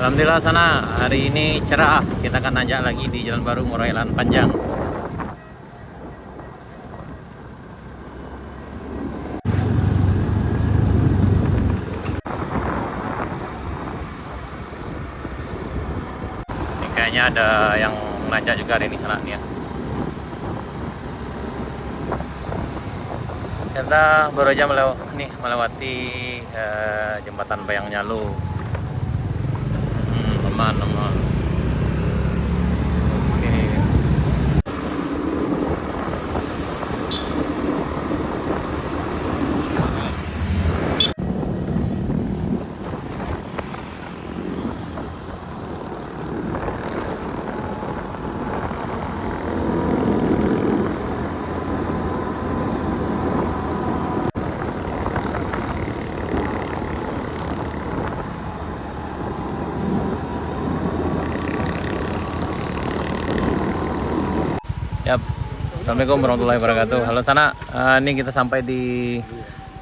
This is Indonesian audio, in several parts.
Alhamdulillah sana hari ini cerah. Kita akan nanjak lagi di Jalan Baru Murai Elan Panjang. Ini kayaknya ada yang nanjak juga hari ini sana nih ya. Kita baru aja melewati jembatan Bayang Nyalu. Teman-teman. Oke. Yap. Assalamualaikum warahmatullahi wabarakatuh. Halo sana, ini kita sampai di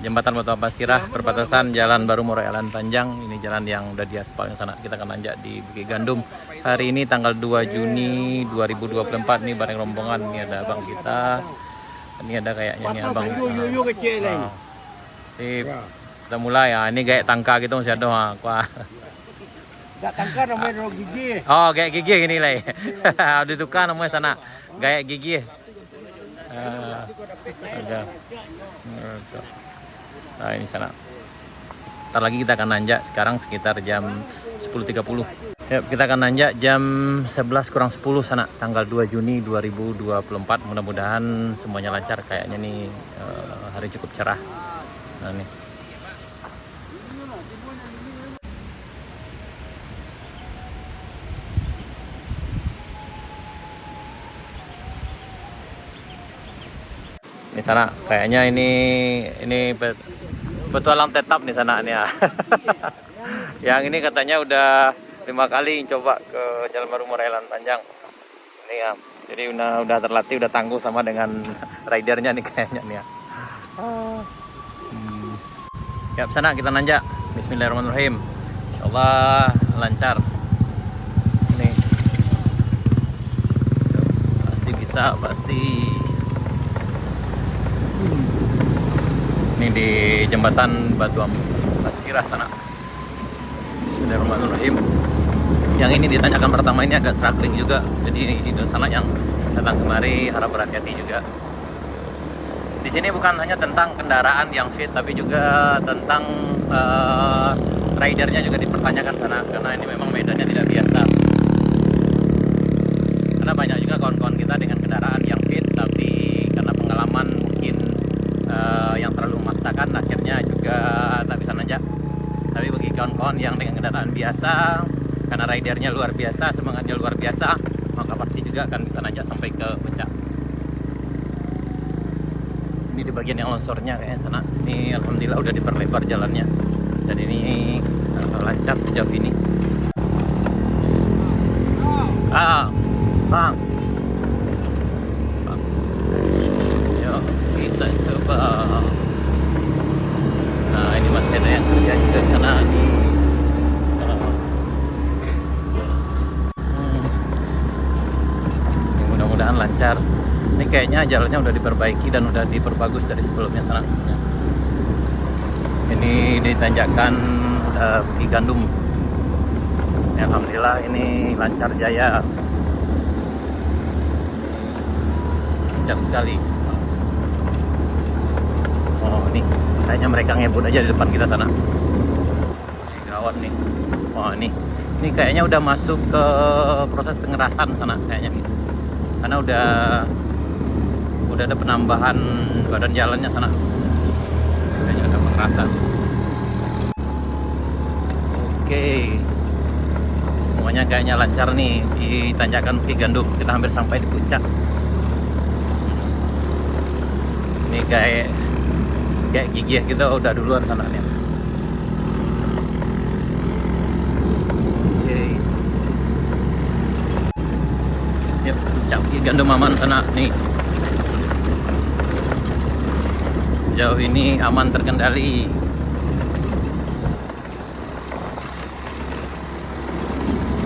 Jembatan Batu Ampar Sirah, perbatasan Jalan Baru Murai Elan Panjang. Ini jalan yang udah diaspal yang sana. Kita akan nanjak di Bukit Gandum. Hari ini tanggal 2 Juni 2024. Ini bareng rombongan. Ini ada abang kita. Ini ada kayaknya nih abang. Sip. Kita mulai ya. Ini kayak tangka gitu masih ada. Wah. Gak tangka namanya gigi. Oh, kayak gigi gini lah. Udah tukar namanya sana. Kayak gigi. Ada. Nah, ini sana. Ntar lagi kita akan nanjak sekarang sekitar jam 10.30. Ya, kita akan nanjak jam 11 kurang 10 sana, tanggal 2 Juni 2024. Mudah-mudahan semuanya lancar. Kayaknya nih hari cukup cerah. Nah, nih. Di sana kayaknya ini petualang tetap di sana nih ya. Yang ini katanya udah 5 kali coba ke Jalan Baru Murai Elan Panjang. Ini ya. Jadi udah terlatih, udah tangguh sama dengan ridernya nih kayaknya nih ya. Ya, sana kita nanjak. Bismillahirrahmanirrahim. Insyaallah lancar. Nih. Pasti bisa, pasti. Ini di jembatan Batu Ampar Sirah sana. Bismillahirrahmanirrahim. Yang ini ditanyakan pertama ini agak struggling juga. Jadi di sana yang datang kemari harap berhati-hati juga. Di sini bukan hanya tentang kendaraan yang fit, tapi juga tentang ridernya juga dipertanyakan sana, karena ini memang medannya tidak biasa. Karena banyak juga kawan-kawan kita dengan kendaraan yang fit, tapi karena pengalaman mungkin yang terlalu memaksakan, akhirnya juga tak bisa nanjak. Tapi bagi kawan-kawan yang dengan kendaraan biasa, karena ridernya luar biasa, semangatnya luar biasa, maka pasti juga akan bisa nanjak sampai ke puncak. Ini di bagian yang longsornya kayaknya sana. Ini alhamdulillah udah diperlebar jalannya, dan ini lancar sejauh ini. Bang. Yuk kita coba. Nah, ini masih ada yang kerja juga di sana nih. Ini mudah-mudahan lancar. Ini kayaknya jalannya udah diperbaiki dan udah diperbagus dari sebelumnya sana. Ini ditanjakan Bukit Gandum. Ya, alhamdulillah ini lancar jaya. Lancar sekali. Oh, ini kayaknya mereka ngebut aja di depan kita sana. Ini gawat nih. Wah, ini kayaknya udah masuk ke proses pengerasan sana kayaknya nih. Karena udah ada penambahan badan jalannya sana. Kayaknya ada pengerasan. Oke. Semuanya kayaknya lancar nih di tanjakan Bukit Gandum. Kita hampir sampai di puncak. Ini kayak gigih kita udah duluan sana nih. Oke. Yuk, puncak Bukit Gandum aman sana nih. Sejauh ini aman terkendali.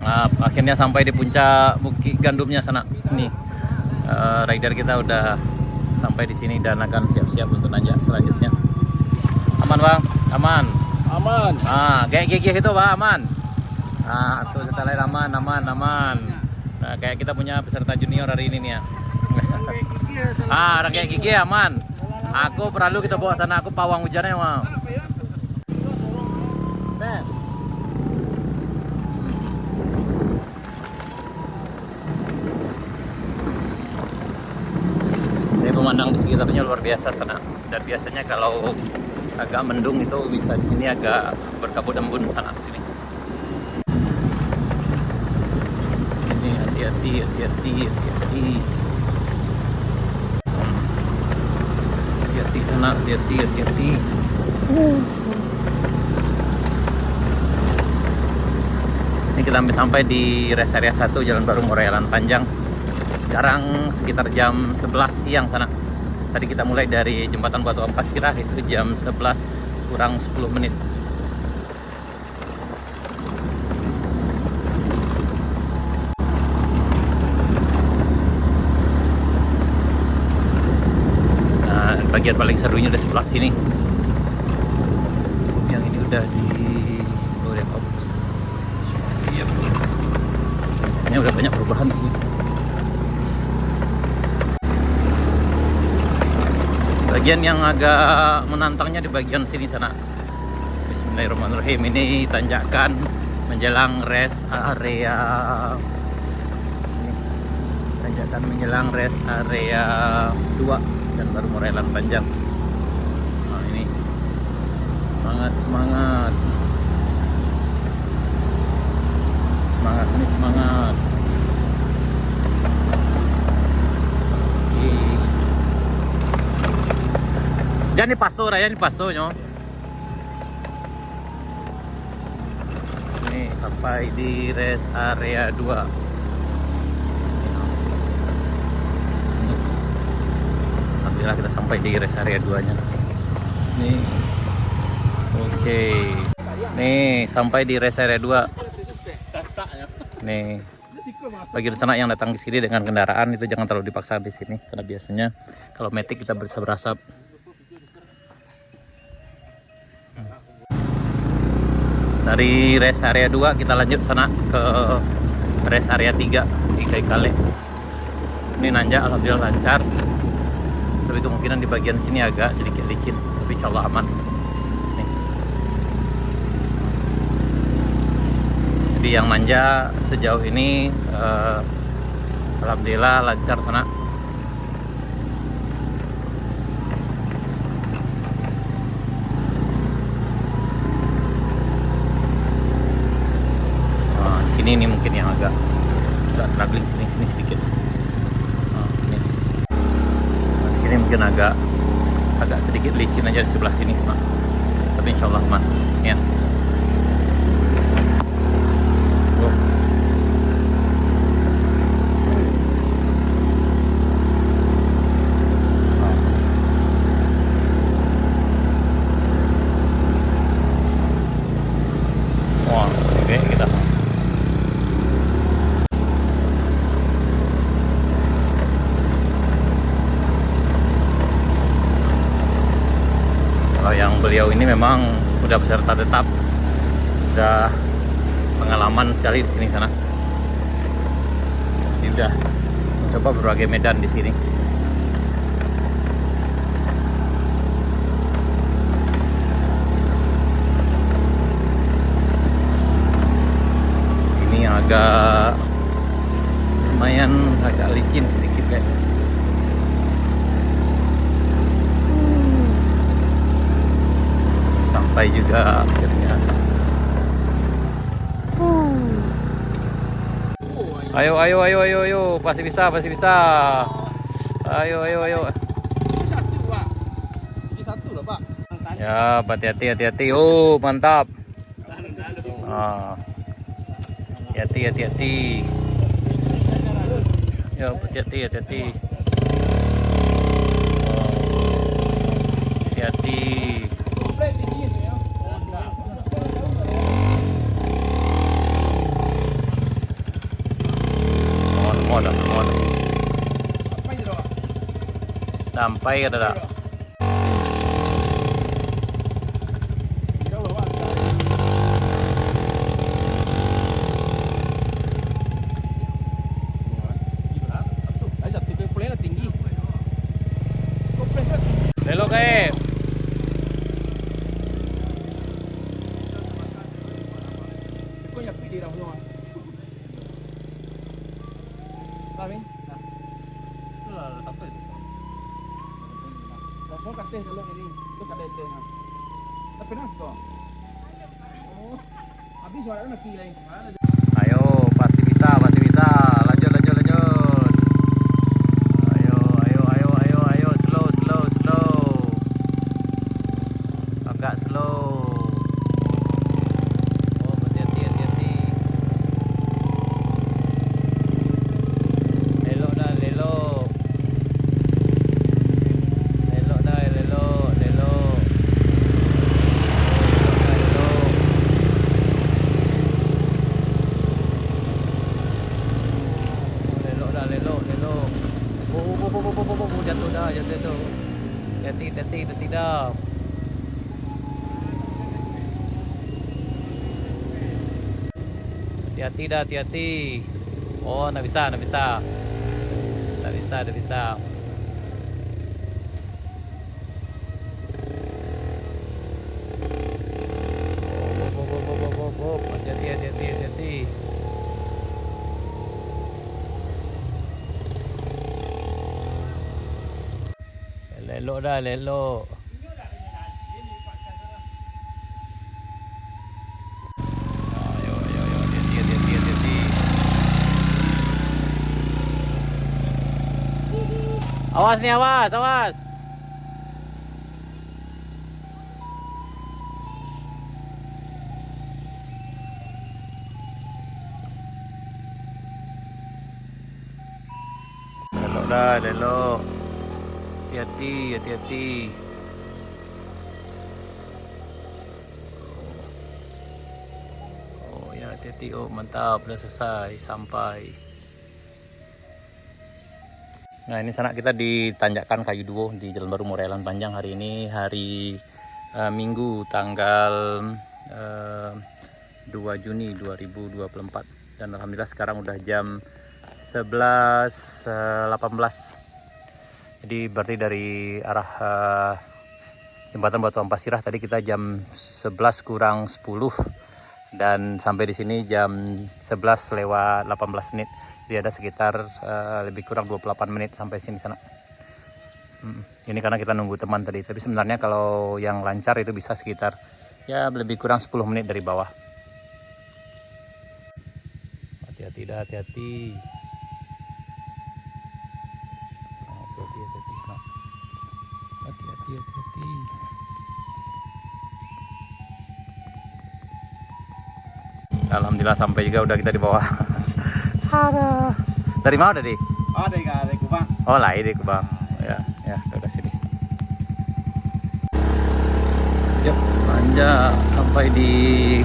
Nah, akhirnya sampai di puncak Bukit Gandumnya sana. Nih, rider kita udah sampai di sini dan akan siap-siap untuk nanjak selanjutnya. Aman bang, aman. Aman. Ah, kayak gigi itu bang, aman. Nah, tuh setelah aman, aman. Nah, kayak kita punya peserta junior hari ini nih ya. Orang kayak gigi aman. Aku perlu kita bawa sana, aku pawang hujannya bang. Pemandang di sekitarnya luar biasa sana. Dan biasanya kalau agak mendung itu bisa di sini agak berkabut embun sana sini. Ini hati-hati. Hati-hati sana, hati-hati. Ini kita sampai di rest area 1 Jalan Baru Muara Elan Panjang. Sekarang sekitar jam 11 siang sana. Tadi kita mulai dari jembatan Batu Ampas Sirah itu jam 11 kurang 10 menit. Nah, bagian paling serunya udah sebelah sini. Yang ini udah di ini udah banyak perubahan sih. Bagian yang agak menantangnya di bagian sini sana. Bismillahirrahmanirrahim. Ini tanjakan menjelang rest area. Tanjakan menjelang rest area 2 dan baru Muara Elan Panjang. Nah, ini semangat. Semangat. Jangan dipaso nyo. Nih sampai di rest area 2. Alhamdulillah kita sampai di rest area 2-nya. Nih. Oke. Nih sampai di rest area 2. Nih. Bagi sana yang datang ke sini dengan kendaraan itu jangan terlalu dipaksa di sini karena biasanya kalau metik kita bisa berasap. Dari rest area 2 kita lanjut sana ke rest area 3 di Kaikale. Ini nanjak alhamdulillah lancar. Tapi kemungkinan di bagian sini agak sedikit licin, tapi insyaallah aman. Nih. Jadi yang manja sejauh ini alhamdulillah lancar sana. Ini mungkin yang agak struggling sini sedikit. Ini. Sini mungkin agak sedikit licin aja di sebelah sini semua. Tapi insyaallah aman ya. Wah, oke kita. Yang beliau ini memang udah peserta tetap, udah pengalaman sekali di sini sana. Dia udah mencoba berbagai medan di sini. Ini agak lumayan agak licin sedikit kayak. Sampai juga akhirnya. Ayo, pasti bisa. Ayo. Satu lah, Pak. Ya, hati-hati. Oh, mantap. Hati-hati. Ya, hati-hati. Hati-hati. Mod. Apa itu doa? Sampai kata dah. Jauh loh pak. Ayo tipe plane tinggi. Kok plane tinggi? Belok kayak. Kok nyapi di dalam rumah? Kami? Lah, sampai itu. Langsung kasih dulu ini. Itu kadang itu. Tapi nas kok. Oh, habis suaranya nak pilih. Ayo, pasti bisa. Lanjut. Ayo, slow. Agak slow. Oh, hati-hati. Lelok dah. Lelok. Oh, jatuh dah. Hati-hati dah. Hati-hati. Oh, nggak bisa. Nggak bisa. Oh, hati-hati. Lelok dah. Ayo, hati-hati. Awas nih, awas. Lelok. Hati-hati. Oh ya, hati-hati. Oh, mantap, udah selesai, sampai. Nah, ini sana kita ditanjakan Kayu Duo di Jalan Baru Muara Elan Panjang. Hari ini hari Minggu tanggal 2 Juni 2024. Dan alhamdulillah sekarang udah jam 11.18. Jadi berarti dari arah jembatan Batu Ampasirah tadi kita jam 11 kurang 10 dan sampai di sini jam 11 lewat 18 menit. Jadi ada sekitar lebih kurang 28 menit sampai sini sana. Ini karena kita nunggu teman tadi. Tapi sebenarnya kalau yang lancar itu bisa sekitar ya lebih kurang 10 menit dari bawah. Hati-hati. Hati-hati. Alhamdulillah sampai juga, udah kita di bawah. Ada. Dari mana tadi? Oh, dari Kubang. Oh, lah dari Kubang. Ya, udah sini. Yuk, manja sampai di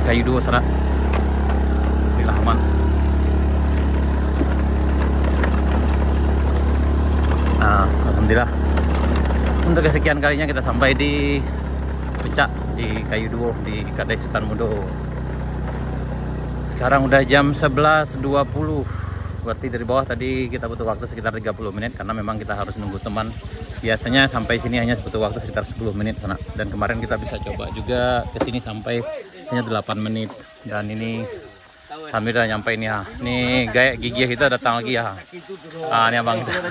Kayu Duo sana. Alhamdulillah aman. Nah, alhamdulillah. Untuk kesekian kalinya kita sampai di Puncak di Kayu Duo di Kadai Sultan Mudo. Sekarang udah jam 11.20. Berarti dari bawah tadi kita butuh waktu sekitar 30 menit karena memang kita harus nunggu teman. Biasanya sampai sini hanya butuh waktu sekitar 10 menit sana. Dan kemarin kita bisa coba juga ke sini sampai hanya 8 menit. Dan ini alhamdulillah nyampe ini ya. Nih gaya gigi kita datang lagi ya. Ini abang kita.